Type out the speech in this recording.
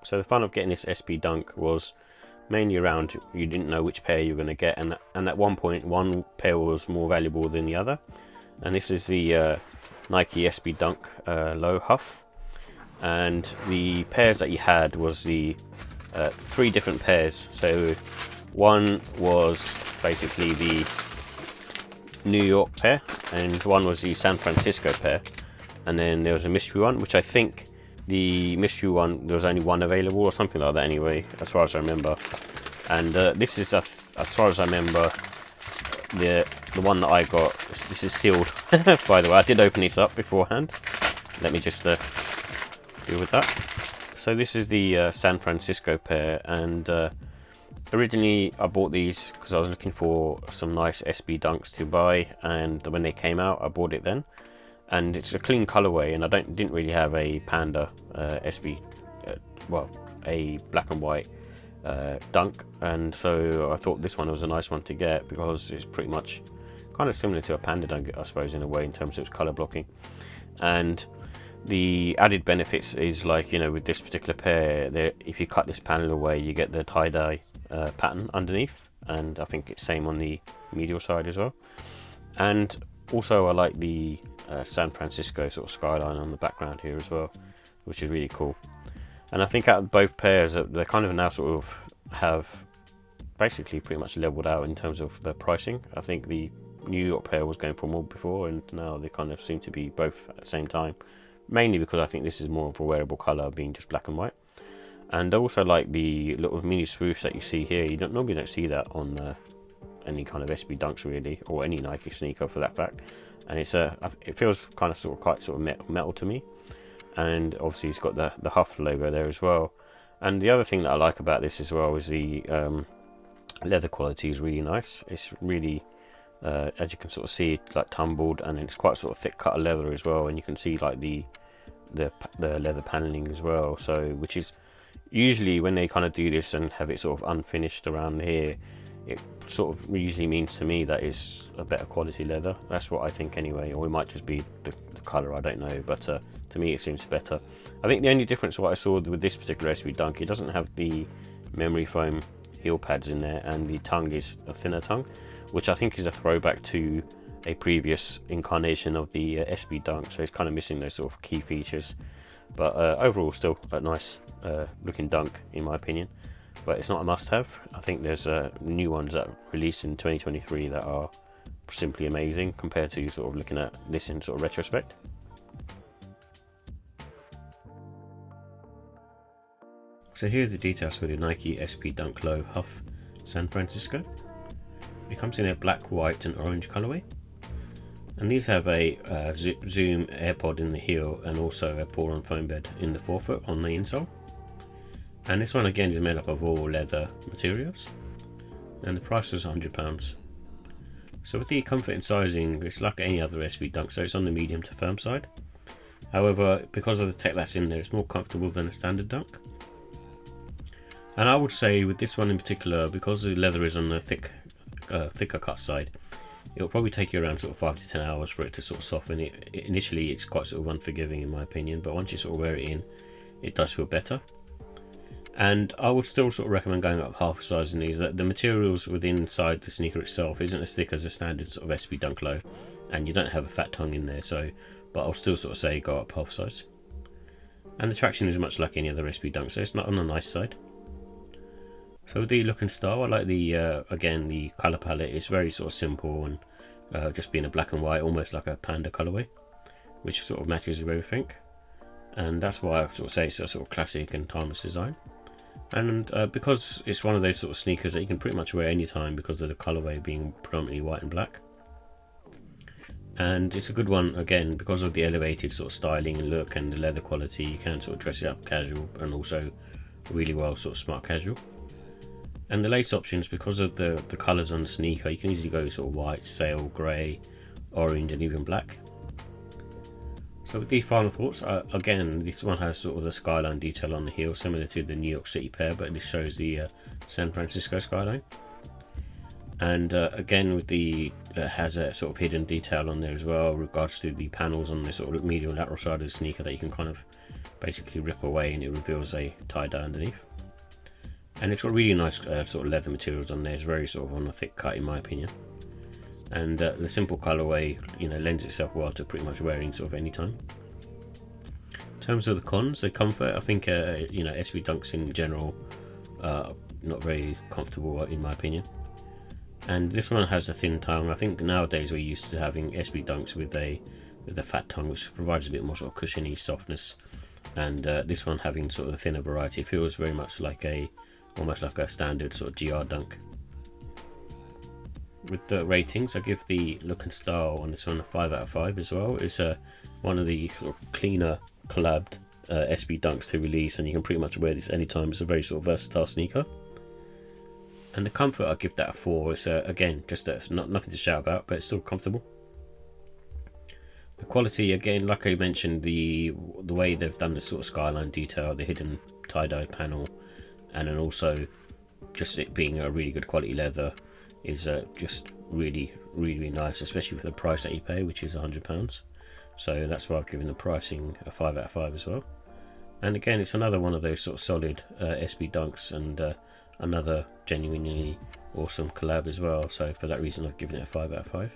So the fun of getting this SP Dunk was mainly around you didn't know which pair you were going to get, and at one point one pair was more valuable than the other. And this is the Nike SB Dunk Low Huff, and the pairs that you had was the 3 different pairs. So one was basically the New York pair, and one was the San Francisco pair, and then there was a mystery one, which I think the mystery one, there was only one available or something like that anyway, as far as I remember. And this is, as far as I remember, the one that I got. This is sealed by the way. I did open this up beforehand. Let me just deal with that. So this is the San Francisco pair, and originally I bought these because I was looking for some nice SB Dunks to buy, and when they came out I bought it then. And it's a clean colorway, and I didn't really have a Panda SB, well, a black and white Dunk, and so I thought this one was a nice one to get because it's pretty much kind of similar to a Panda Dunk, I suppose, in a way, in terms of its color blocking. And the added benefits is, like, you know, with this particular pair, if you cut this panel away, you get the tie-dye pattern underneath, and I think it's same on the medial side as well. And also I like the San Francisco sort of skyline on the background here as well, which is really cool. And I think out of both pairs, they kind of now sort of have basically pretty much leveled out in terms of the pricing. I think the New York pair was going for more before, and now they kind of seem to be both at the same time. Mainly because I think this is more of a wearable colour, being just black and white. And I also like the little mini swoosh that you see here. You normally don't see that on any kind of SB Dunks really, or any Nike sneaker for that fact. And it feels kind of quite metal to me. And obviously it's got the Huff logo there as well. And the other thing that I like about this as well is the leather quality is really nice. It's really, as you can sort of see, like tumbled, and it's quite sort of thick cut of leather as well. And you can see like the leather paneling as well. So, which is usually when they kind of do this and have it sort of unfinished around here, it sort of usually means to me that it's a better quality leather. That's what I think anyway, or it might just be the colour, I don't know, but to me it seems better. I think the only difference what I saw with this particular SB Dunk, it doesn't have the memory foam heel pads in there, and the tongue is a thinner tongue, which I think is a throwback to a previous incarnation of the SB Dunk, so it's kind of missing those sort of key features. But overall still a nice looking Dunk in my opinion, but it's not a must-have. I think there's new ones that released in 2023 that are simply amazing compared to sort of looking at this in sort of retrospect. So here are the details for the Nike SB Dunk Low Huff San Francisco. It comes in a black, white and orange colorway, and these have a Zoom AirPod in the heel and also a pour-on foam bed in the forefoot on the insole. And this one again is made up of all leather materials, and the price was £100. So with the comfort and sizing, it's like any other SB Dunk, so it's on the medium to firm side. However, because of the tech that's in there, it's more comfortable than a standard Dunk. And I would say with this one in particular, because the leather is on the thicker cut side, it'll probably take you around sort of 5 to 10 hours for it to sort of soften. Initially it's quite sort of unforgiving in my opinion, but once you sort of wear it in, it does feel better. And I would still sort of recommend going up half a size in these. That the materials within inside the sneaker itself isn't as thick as a standard sort of SB Dunk Low, and you don't have a fat tongue in there, so, but I'll still sort of say go up half size. And the traction is much like any other SB Dunk, so it's not on the nice side. So with the look and style, I like the again, the colour palette is very sort of simple, and just being a black and white, almost like a Panda colourway, which sort of matches with everything. And that's why I sort of say it's a sort of classic and timeless design. And because it's one of those sort of sneakers that you can pretty much wear anytime because of the colourway being predominantly white and black. And it's a good one again because of the elevated sort of styling and look and the leather quality. You can sort of dress it up casual and also really well sort of smart casual. And the lace options, because of the colours on the sneaker, you can easily go sort of white, sail, grey, orange and even black. So with the final thoughts, again, this one has sort of the skyline detail on the heel, similar to the New York City pair, but this shows the San Francisco skyline. And again, with the has a sort of hidden detail on there as well, regards to the panels on the sort of medial lateral side of the sneaker that you can kind of basically rip away, and it reveals a tie-dye underneath. And it's got really nice sort of leather materials on there. It's very sort of on a thick cut in my opinion, and the simple colorway, you know, lends itself well to pretty much wearing sort of any time. In terms of the cons, the comfort, I think you know, SB Dunks in general not very comfortable in my opinion. And this one has a thin tongue. I think nowadays we're used to having SB Dunks with a fat tongue, which provides a bit more sort of cushiony softness. And this one having sort of a thinner variety, feels very much like almost like a standard sort of GR Dunk. With the ratings, I give the look and style on this one a 5 out of 5 as well. It's one of the sort of cleaner collabed SB Dunks to release, and you can pretty much wear this anytime. It's a very sort of versatile sneaker. And the comfort, I give that a 4. It's again just nothing to shout about, but it's still comfortable. The quality, again, like I mentioned, the way they've done the sort of skyline detail, the hidden tie-dye panel, and then also just it being a really good quality leather is just really nice, especially for the price that you pay, which is £100. So that's why I've given the pricing a 5 out of 5 as well. And again, it's another one of those sort of solid SB Dunks, and another genuinely awesome collab as well. So for that reason, I've given it a 5 out of 5.